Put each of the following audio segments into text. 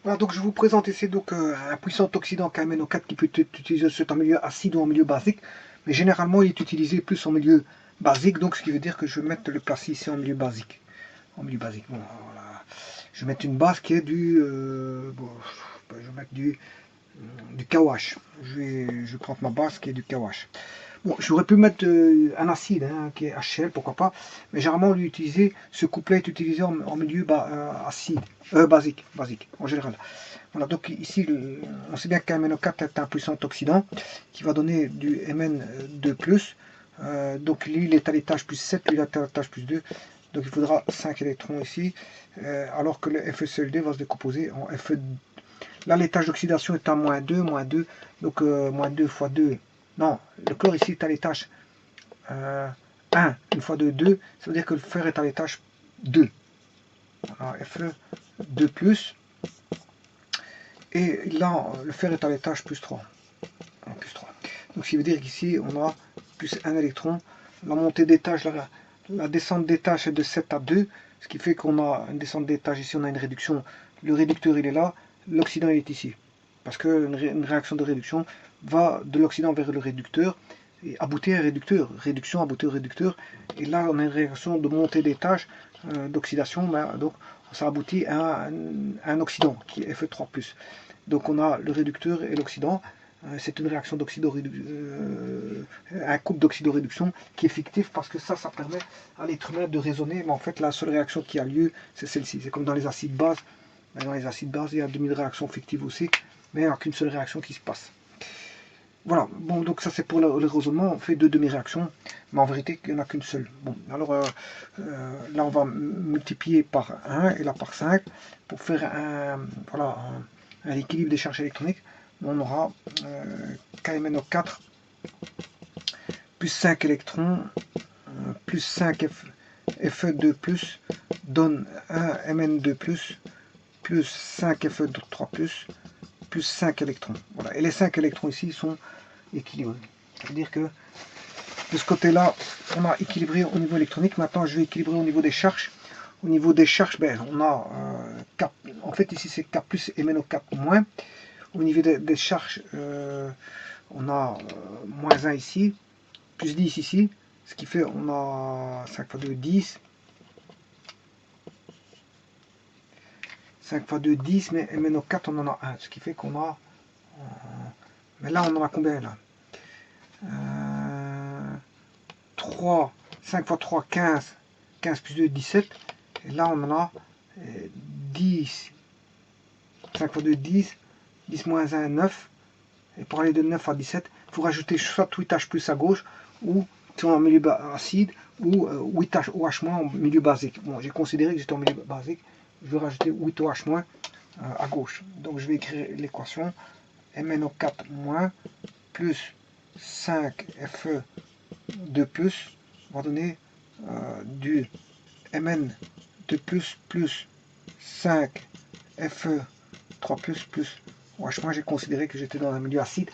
Voilà, donc je vous présente ici donc un puissant oxydant KMNO4 qui peut être utilisé soit en milieu acide ou en milieu basique, mais généralement il est utilisé plus en milieu basique, donc ce qui veut dire que je vais mettre le placer ici en milieu basique. En milieu basique, bon, voilà. Je vais mettre une base qui est bon, je vais mettre du KOH. Je vais prendre ma base qui est du KOH. Bon, j'aurais pu mettre un acide hein, qui est HCl, pourquoi pas, mais généralement ce couplet est utilisé en milieu acide, basique, en général. Voilà, donc ici, on sait bien qu'un MnO4 est un puissant oxydant qui va donner du Mn2+. Donc lui, il est à l'étage plus 7, lui, il est à l'étage plus 2. Donc il faudra 5 électrons ici, alors que le FeCl2 va se décomposer en Fe2. Là, l'étage d'oxydation est à -2, donc -2 fois 2. Non, le chlore ici est à l'étage 1, une fois 2, 2. Ça veut dire que le fer est à l'étage 2. Voilà, Fe2+. Et là, le fer est à l'étage plus 3. Plus 3. Donc, ce qui veut dire qu'ici, on a plus 1 électron. La montée d'étage, la descente d'étage est de 7 à 2. Ce qui fait qu'on a une descente d'étage. Ici, on a une réduction. Le réducteur, il est là. L'oxydant, il est ici. Parce qu'une réaction de réduction va de l'oxydant vers le réducteur et aboutit à un réducteur. Réduction aboutit au réducteur. Et là, on a une réaction de montée d'étage, d'oxydation. Donc, ça aboutit à un oxydant qui est Fe3+. Donc, on a le réducteur et l'oxydant. C'est une réaction un couple d'oxydoréduction qui est fictif parce que ça permet à l'être humain de raisonner. Mais en fait, la seule réaction qui a lieu, c'est celle-ci. C'est comme dans les acides bases. Dans les acides bases, il y a 2000 réactions fictives aussi, mais il n'y a qu'une seule réaction qui se passe. Voilà, bon, donc ça c'est pour le raisonnement, on fait deux demi-réactions, mais en vérité, il n'y en a qu'une seule. Bon, alors là, on va multiplier par 1 et là par 5 pour faire un équilibre des charges électroniques. On aura KMNO4 plus 5 électrons, plus 5 Fe2+, donne 1 Mn2+, plus 5 Fe3+, plus 5 électrons. Voilà. Et les 5 électrons ici sont équilibrés. C'est-à-dire que de ce côté-là, on a équilibré au niveau électronique. Maintenant, je vais équilibrer au niveau des charges. Au niveau des charges, on a K. En fait, ici, c'est K plus et MnO4 moins. Au niveau des charges, on a moins 1 ici, plus 10 ici. Ce qui fait, on a 5 fois 2, 10. 5 fois 2, 10, mais MnO4, on en a 1. Ce qui fait qu'on a... mais là, on en a combien, là 3, 5 fois 3, 15. 15 plus 2, 17. Et là, on en a 10. 5 fois 2, 10. 10 moins 1, 9. Et pour aller de 9 à 17, il faut rajouter soit 8H+ à gauche, ou en milieu acide, ou 8OH- en milieu basique. Bon, j'ai considéré que j'étais en milieu basique. Je vais rajouter 8OH- à gauche. Donc je vais écrire l'équation MnO4- plus 5 Fe2+, va donner du Mn2+, plus 5 Fe3+, plus OH-. J'ai considéré que j'étais dans un milieu acide.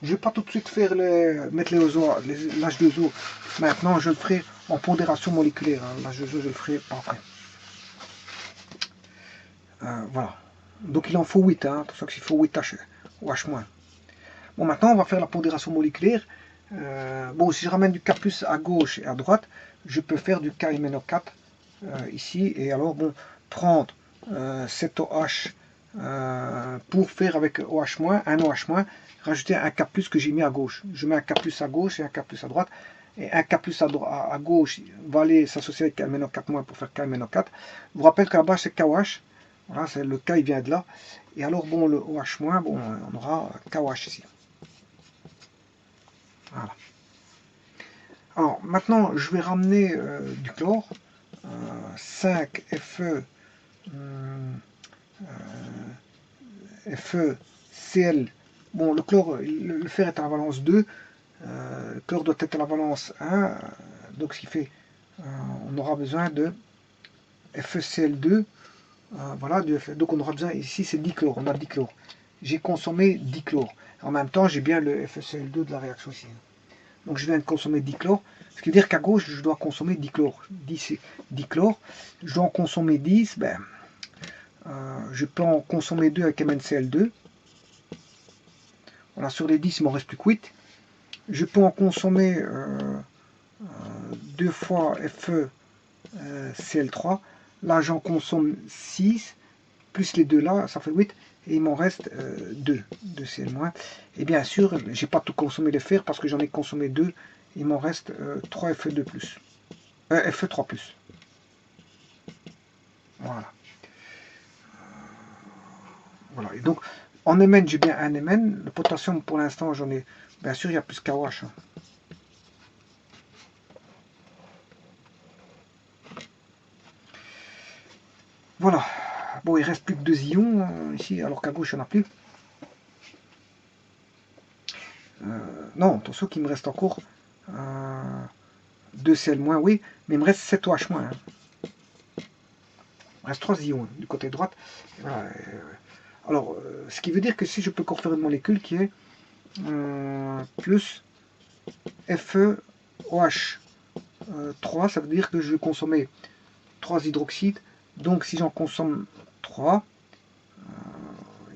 Je ne vais pas tout de suite mettre l'H2O. Maintenant, je le ferai en pondération moléculaire. L'H2O, je le ferai après. Voilà. Donc il en faut 8. Pour ça qu'il faut 8OH-. Bon, maintenant, on va faire la pondération moléculaire. Bon, si je ramène du K+ à gauche et à droite, je peux faire du KMNO4 ici. Et alors, bon, prendre cet OH pour faire avec OH-, un OH-, rajouter un K+ que j'ai mis à gauche. Je mets un K+ à gauche et un K+ à droite. Et un K+ à gauche va aller s'associer avec KMNO4- pour faire KMNO4. Je vous rappelle qu'à la base, c'est KOH. Voilà, le K, il vient de là. Et alors, bon, le OH-, bon, on aura KOH ici. Voilà. Alors, maintenant, je vais ramener du chlore. 5 FeCl. Bon, le chlore, le fer est à la valence 2. Le chlore doit être à la valence 1. Donc, ce qui fait, on aura besoin de FeCl2. Voilà, donc on aura besoin, ici c'est dichlore, on a dichlore. J'ai consommé dichlore. En même temps, j'ai bien le FeCl2 de la réaction ici. Donc je viens de consommer dichlore. Ce qui veut dire qu'à gauche, je dois consommer dichlore. 10 dichlore. Je dois en consommer 10. je peux en consommer 2 avec MnCl2. Voilà, sur les 10, il m'en reste plus que 8. Je peux en consommer 2 fois FeCl3. Là, j'en consomme 6, plus les deux là, ça fait 8. Et il m'en reste 2 de Cl-. Et bien sûr, j'ai pas tout consommé de fer parce que j'en ai consommé 2. Il m'en reste 3 Fe2+. Fe3+. Voilà. Voilà. Et donc, en Mn, j'ai bien un Mn. Le potassium, pour l'instant, j'en ai... Bien sûr, il y a plus KOH. Hein. Voilà. Bon, il reste plus que 2 ions ici, alors qu'à gauche, il n'y en a plus. Non, attention qu'il me reste encore 2 Cl-, oui, mais il me reste 7 OH-. Hein. Il me reste 3 ions du côté droite. Voilà. Alors, ce qui veut dire que si je peux encore faire une molécule qui est plus FeOH3, ça veut dire que je vais consommer 3 hydroxydes. Donc, si j'en consomme 3,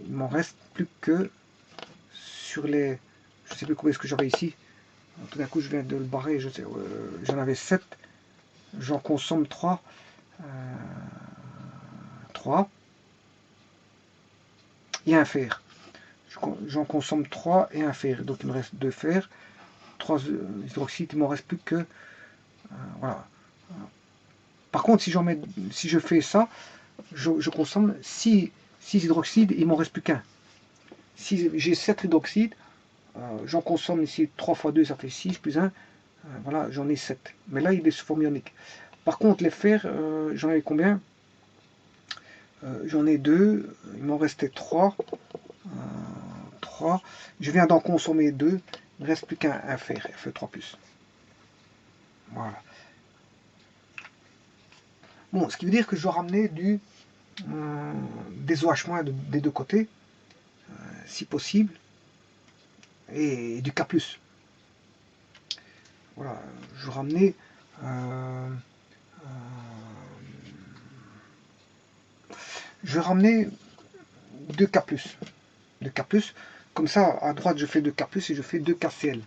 il m'en reste plus que sur les... Je ne sais plus combien est-ce que j'avais ici. Tout d'un coup, je viens de le barrer. J'en avais 7. J'en consomme 3. 3. Et un fer. J'en consomme 3 et un fer. Donc, il me reste 2 fers. 3 hydroxydes. Il ne m'en reste plus que... voilà. Par contre, si je fais ça, je consomme 6 hydroxydes. Il ne m'en reste plus qu'un. Si j'ai 7 hydroxydes, j'en consomme ici 3 fois 2, ça fait 6, plus 1. Voilà, j'en ai 7. Mais là, il est sous forme ionique. Par contre, les fers, j'en avais combien? J'en ai 2. Il m'en restait 3. 3. Je viens d'en consommer 2. Il ne reste plus qu'un fer, Fe3+. Voilà. Bon, ce qui veut dire que je dois ramener des OH- des deux côtés, si possible, et du K+. Voilà, je vais ramener je vais ramener 2K+. 2K+. Comme ça, à droite, je fais 2K+, et je fais 2KCl.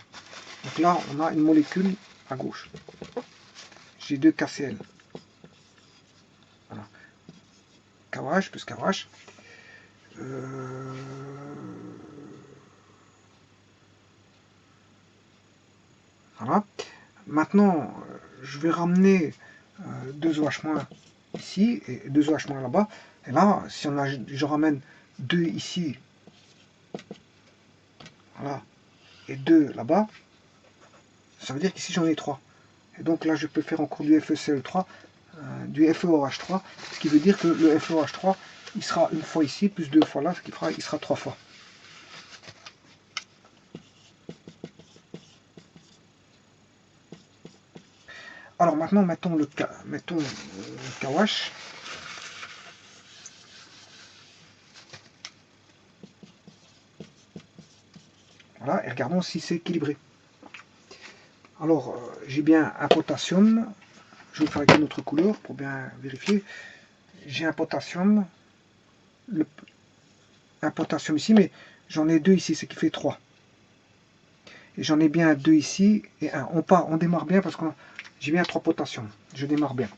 Donc là, on a une molécule à gauche. J'ai 2KCl. Voilà. KOH plus KOH. Voilà. Maintenant, je vais ramener 2 OH- ici et 2 OH- là-bas. Et là, si je ramène 2 ici, voilà, et 2 là-bas, ça veut dire qu'ici j'en ai 3. Et donc là, je peux faire encore du FeCl3, du FeOH3, ce qui veut dire que le FeOH3, il sera une fois ici, plus 2 fois là, ce qui fera, il sera 3 fois. Alors maintenant, mettons le KOH. Voilà, et regardons si c'est équilibré. Alors, j'ai bien un potassium. Je vais vous faire avec une autre couleur pour bien vérifier. J'ai un potassium. Un potassium ici, mais j'en ai 2 ici, ce qui fait 3. Et j'en ai bien 2 ici et 1. On démarre bien parce que j'ai bien 3 potassium. Je démarre bien.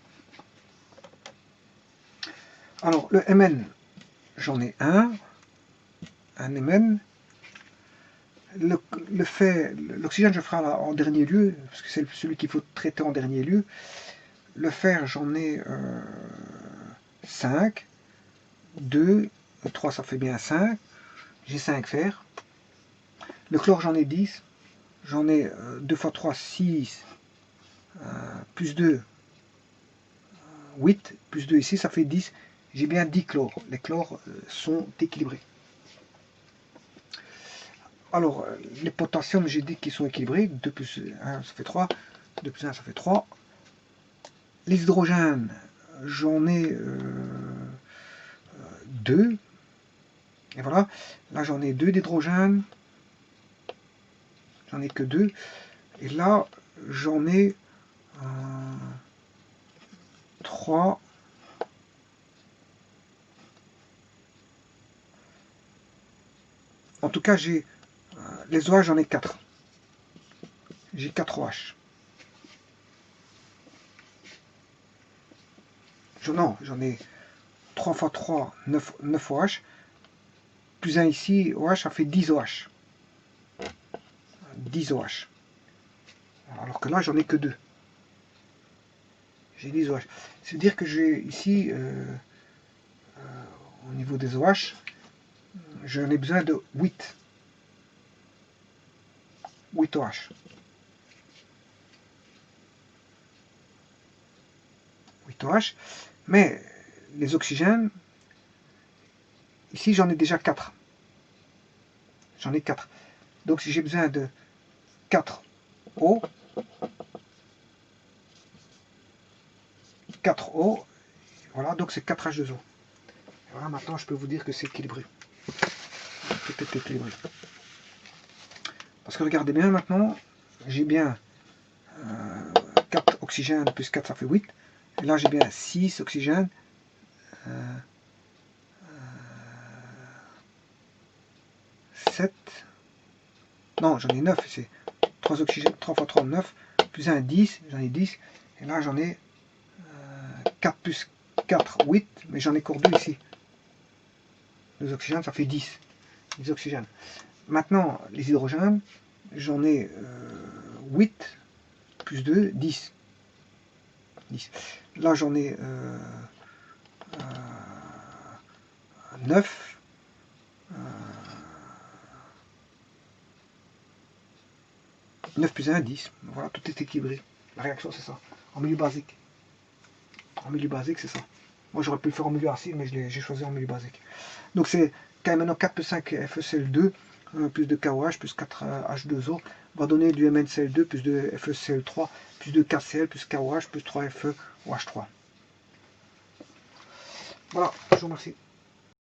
Alors, le Mn, j'en ai un Mn. L'oxygène, je ferai en dernier lieu, parce que c'est celui qu'il faut traiter en dernier lieu. Le fer, j'en ai 5. 2, 3, ça fait bien 5. J'ai 5 fers. Le chlore, j'en ai 10. J'en ai 2 fois 3, 6. Plus 2, 8. Plus 2 ici, ça fait 10. J'ai bien 10 chlores. Les chlores sont équilibrés. Alors, les potassiums, j'ai dit qu'ils sont équilibrés. 2 plus 1, ça fait 3. 2 plus 1, ça fait 3. Les hydrogènes, j'en ai 2. Et voilà. Là, j'en ai 2 d'hydrogène. J'en ai que 2. Et là, j'en ai 3 En tout cas, j'ai les OH, j'en ai 4. J'ai 4 OH. Non, j'en ai 3 fois 3, 9 OH. Plus 1 ici, OH, ça fait 10 OH. 10 OH. Alors que là, j'en ai que 2. J'ai 10 OH. C'est-à-dire que j'ai ici, au niveau des OH, j'en ai besoin de 8. 8 OH. 8 OH. Mais les oxygènes, ici, j'en ai déjà 4. J'en ai 4. Donc, si j'ai besoin de 4 O, 4 O, voilà, donc c'est 4 H2O. Et voilà, maintenant, je peux vous dire que c'est équilibré. Tout est équilibré. Parce que regardez bien maintenant, j'ai bien 4 oxygènes plus 4, ça fait 8. Et là, j'ai bien 6 oxygènes. 7. Non, j'en ai 9 ici. 3 oxygènes, 3 fois 3, 9. Plus 1, 10. J'en ai 10. Et là, j'en ai 4 plus 4, 8. Mais j'en ai encore 2 ici. 2 oxygènes, ça fait 10. 10 oxygènes. Maintenant, les hydrogènes, j'en ai 8 plus 2, 10. 10. Là, j'en ai 9. 9 plus 1, 10. Voilà, tout est équilibré. La réaction, c'est ça. En milieu basique. En milieu basique, c'est ça. Moi, j'aurais pu le faire en milieu acide, mais j'ai choisi en milieu basique. Donc, c'est maintenant 4 plus 5 FeCl2, plus de KOH, plus 4 H2O, va donner du MnCl2, plus de FeCl3, plus de KCl, plus KOH, plus 3 FeOH3. Voilà, je vous remercie.